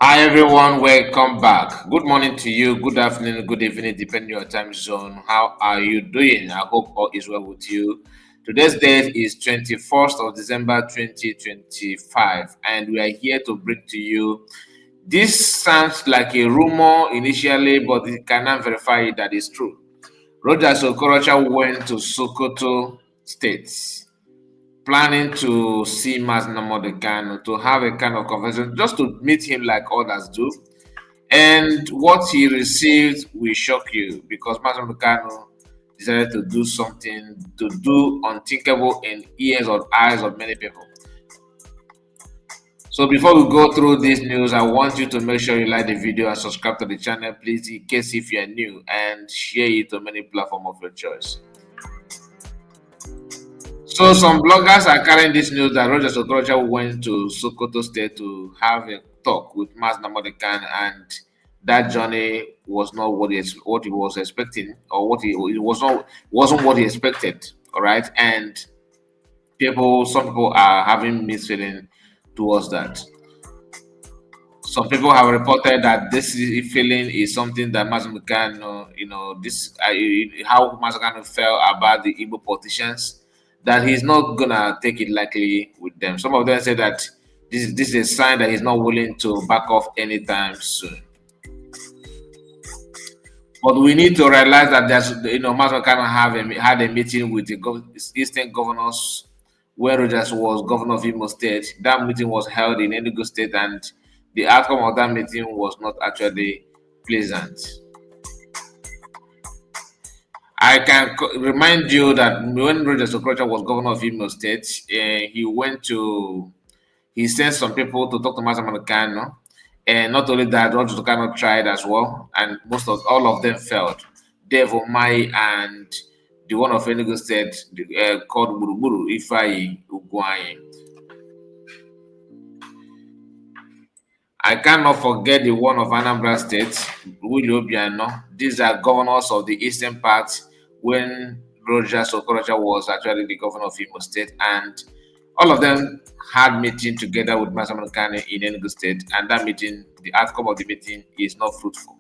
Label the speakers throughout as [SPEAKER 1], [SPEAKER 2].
[SPEAKER 1] Hi everyone, welcome back. Good morning to you, good afternoon, good evening, depending on your time zone. How are you doing? I hope all is well with you. Today's date is 21st of December 2025, and we are here to bring to you. This sounds like a rumor initially, but it cannot verify that it's true. Rochas Okorocha went to Sokoto State planning to see Mazi Nnamdi Kanu to have a kind of conversation, just to meet him like others do. And what he received will shock you because Mazi Nnamdi Kanu decided to do something to do unthinkable in ears or eyes of many people. So before we go through this news, I want you to make sure you like the video and subscribe to the channel, please, in case if you are new, and share it on many platforms of your choice. So some bloggers are carrying this news that Rochas Okorocha went to Sokoto State to have a talk with Mazi Nnamdi Kanu, and that journey was not what he was expecting, or it wasn't what he expected. All right, and some people are having mixed feeling towards that. Some people have reported that this feeling is something that Mazi Nnamdi Kanu, how Mazi Kanu felt about the Igbo politicians, that he's not gonna take it lightly with them. Some of them say that this is a sign that he's not willing to back off anytime soon. But we need to realize that Mazi Kanu had a meeting with the Eastern governors where Rochas was governor of Imo State. That meeting was held in Enugu State, and the outcome of that meeting was not actually pleasant. I can remind you that when Rochas Okorocha was governor of Imo State, he sent some people to talk to Mazi Nnamdi Kanu, and not only that, Rochas Okorocha tried as well, and all of them failed. Dave Omai and the one of Enugu State called Buruburu Ifeanyi Ugwuanyi. I cannot forget the one of Anambra State, Willie Obiano. These are governors of the eastern part when Rochas Okorocha was actually the governor of Imo State, and all of them had meeting together with Mazi Nnamdi Kanu in Enugu State, and that meeting, the outcome of the meeting is not fruitful.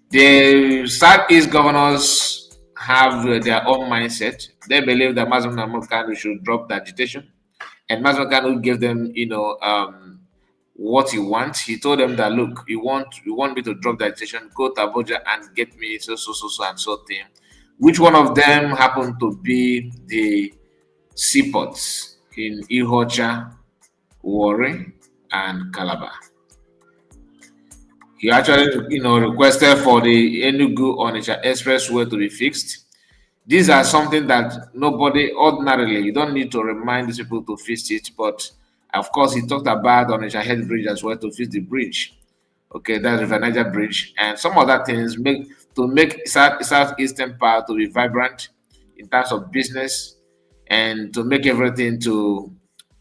[SPEAKER 1] The Southeast governors have their own mindset. They believe that Mazi Nnamdi Kanu should drop the agitation, and Mazi Nnamdi Kanu gave them, what he wants. He told them that, look, you want me to drop the agitation, go to Abuja and get me so and so thing. Which one of them happened to be the seaports in Okorocha, Warri, and Calabar. He actually, requested for the Enugu Onitsha Expressway to be fixed. These are something that nobody ordinarily, you don't need to remind these people to fix it, but of course, he talked about Onitsha Head Bridge as well, to fix the bridge. Okay, that's River Niger Bridge, and some other things to make southeastern part to be vibrant in terms of business, and to make everything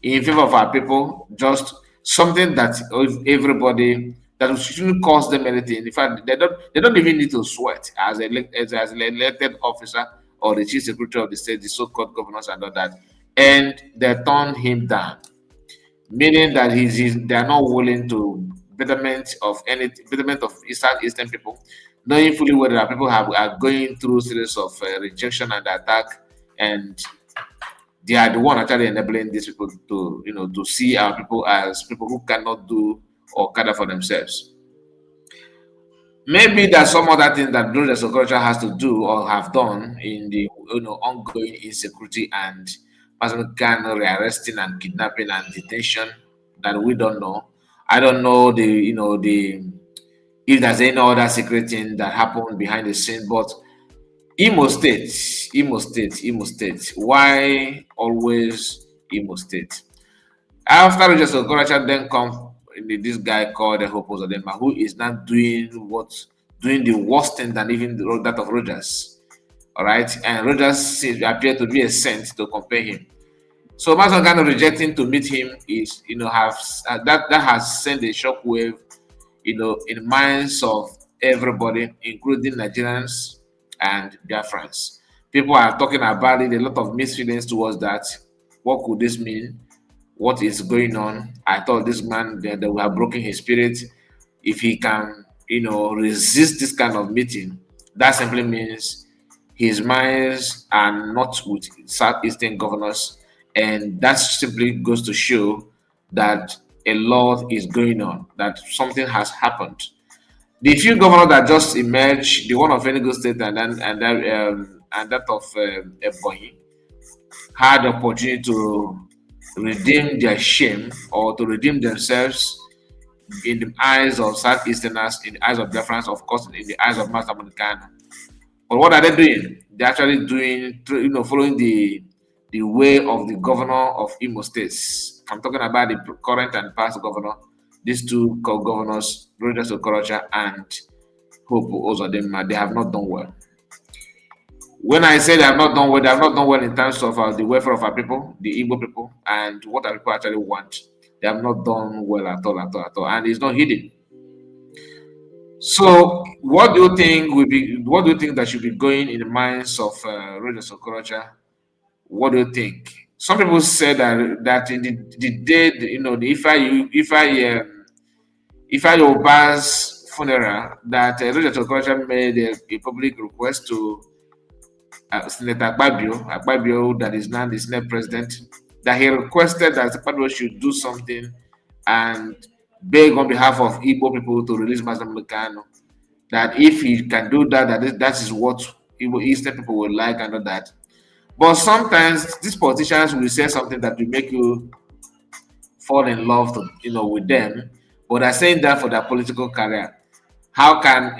[SPEAKER 1] in favor of our people. Just something that everybody, that shouldn't cost them anything. In fact, they don't even need to sweat as an elected officer or the chief secretary of the state, the so-called governors and all that, and they turn him down, meaning that they are not willing to betterment of eastern people, knowing fully well that people are going through series of rejection and attack, and they are the one actually enabling these people to see our people as people who cannot do or cater for themselves. Maybe there's some other thing that Rochas Okorocha has to do or have done in the ongoing insecurity and Mazi Kanu rearresting and kidnapping and detention that we don't know. I don't know if there's any other secret thing that happened behind the scene, but Imo State. Why always Imo State? After Rochas Okorocha, then come this guy called Hope Uzodinma, who is not doing the worst thing than even that of Rochas. All right, and Rochas appeared to be a saint to compare him. So Mazi Kanu rejecting to meet him is, that has sent a shockwave, in minds of everybody, including Nigerians and Biafrans. People are talking about it, a lot of mixed feelings towards that. What could this mean? what is going on. I thought this man they were broken his spirit. If he can, resist this kind of meeting, that simply means his minds are not with southeastern governors, and that simply goes to show that a lot is going on, that something has happened. The few governors that just emerged, the one of Enugu State and that of Ebonyi, had the opportunity to redeem their shame or to redeem themselves in the eyes of Southeasterners, in the eyes of Biafrans, of course, in the eyes of Master Kanu. But what are they doing? They're actually doing, following the way of the governor of Imo States. I'm talking about the current and past governor. These two co-governors, Rochas Okorocha and Hope Ozodinma, they have not done well. When I say they have not done well, they have not done well in terms of the welfare of our people, the Igbo people, and what our people actually want. They have not done well at all, at all, at all, and it's not hidden. So, what do you think will be? What do you think that should be going in the minds of Rochas Okorocha? What do you think? Some people say that in the day, the Ifeanyi Oba's funeral, that Rochas Okorocha made a public request to Senator Akpabio, that is now the Senate president, that he requested that Akpabio should do something and beg on behalf of Igbo people to release Mazi Nnamdi. That if he can do that, that is what Igbo Eastern people would like and all that. But sometimes these politicians will say something that will make you fall in love, with them, but they're saying that for their political career. How can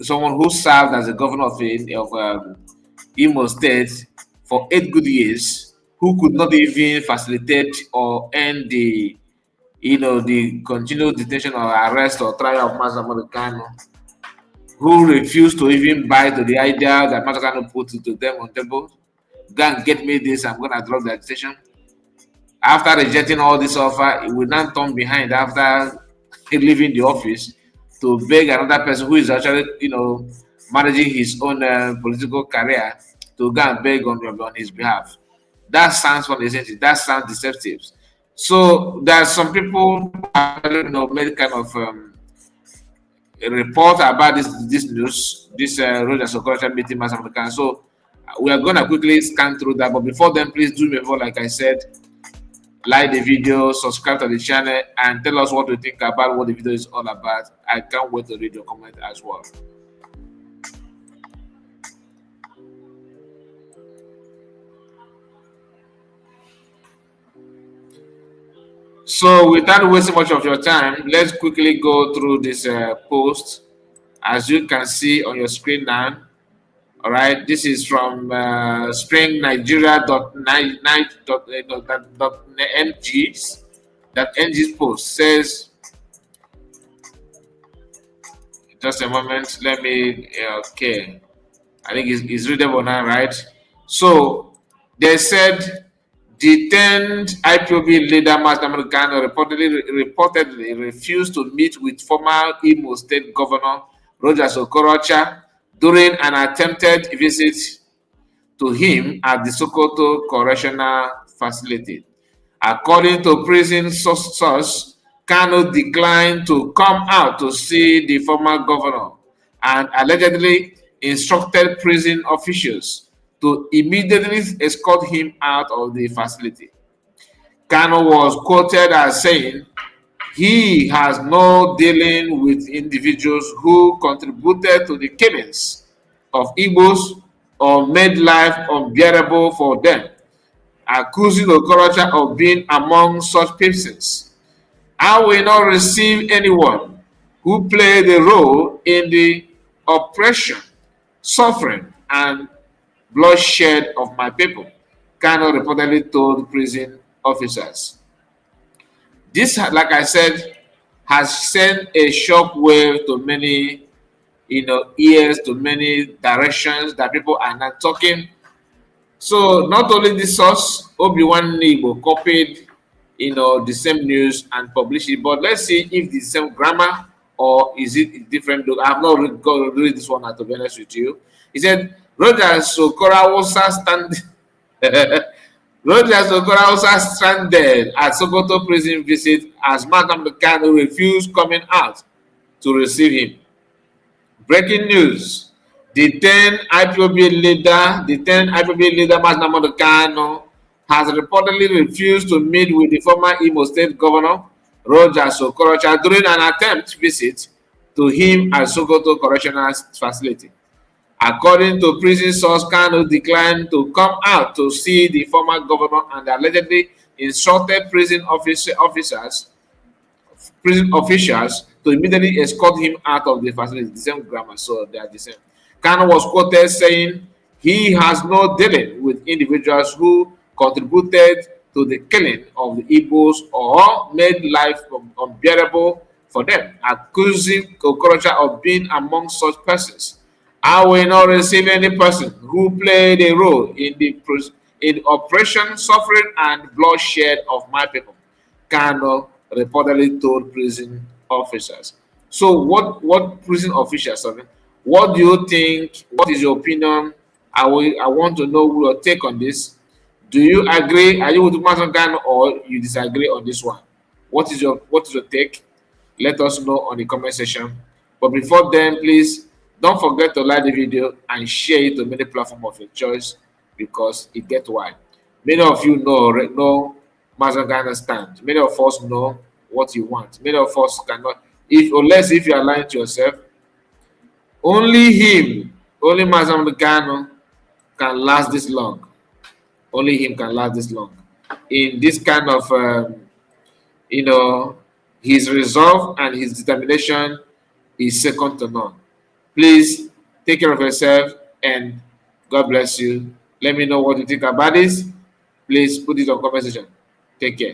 [SPEAKER 1] someone who served as a governor of Imo State for 8 good years, who could not even facilitate or end the continued detention or arrest or trial of Mazi Nnamdi, who refused to even buy to the idea that Mazi Nnamdi put to them on table, go and get me this, I'm gonna drop the decision. After rejecting all this offer, he will now turn behind after leaving the office to beg another person who is actually, managing his own political career to go and beg on his behalf. That sounds funny, isn't it? That sounds deceptive. So there are some people who made kind of a report about this news, this Rochas Okorocha meeting Mazi Nnamdi. So we are gonna quickly scan through that. But before then, please do me a favor, like I said, like the video, subscribe to the channel, and tell us what you think about what the video is all about. I can't wait to read your comment as well. So without wasting much of your time, let's quickly go through this post. As you can see on your screen now, all right, this is from springnigeria.ng's. That ng's post says, just a moment, let me, okay, I think it's readable now, right? So they said, detained IPOB leader Mazi Nnamdi reportedly refused to meet with former Imo State Governor Rochas Okorocha during an attempted visit to him at the Sokoto Correctional Facility. According to prison source, Kanu declined to come out to see the former governor and allegedly instructed prison officials to immediately escort him out of the facility. Kanu was quoted as saying he has no dealing with individuals who contributed to the killings of Igbos or made life unbearable for them, accusing Okorocha of being among such persons. I will not receive anyone who played a role in the oppression, suffering, and bloodshed of my people, Kanu reportedly told prison officers. This, like I said, has sent a shockwave to many, ears, to many directions that people are not talking. So not only this source, Obi-Wan Igbo copied, the same news and published it, but let's see if the same grammar or is it different. I have not read this one, to be honest with you. He said, Rochas Okorocha stand Rochas Okorocha stranded at Sokoto prison visit as Mazi Nnamdi Kanu refused coming out to receive him. Breaking news. The 10 IPOB leader Mazi Nnamdi Kanu has reportedly refused to meet with the former Imo State Governor Rochas Okorocha during an attempt visit to him at Sokoto Correctional Facility. According to prison source, Kanu declined to come out to see the former governor and allegedly instructed prison officials to immediately escort him out of the facility. The same grammar, so they are the same. Kanu was quoted saying he has no dealing with individuals who contributed to the killing of the Igbos or made life unbearable for them, accusing Okorocha of being among such persons. I will not receive any person who played a role in the oppression, suffering, and bloodshed of my people. Kano reportedly told prison officers. So, what prison officials? I mean, what do you think? What is your opinion? I want to know your take on this. Do you agree? Are you with Mazi Kano or you disagree on this one? What is your take? Let us know on the comment section. But before then, please don't forget to like the video and share it to many platforms of your choice because it gets wide. Many of you know Mazi Kano stand. Many of us know what you want. Many of us cannot. If unless if you are lying to yourself, only him, only Mazi Kano can last this long. Only him can last this long. In this kind of you know, his resolve and his determination is second to none. Please take care of yourself and God bless you. Let me know what you think about this. Please put it on comment section. Take care.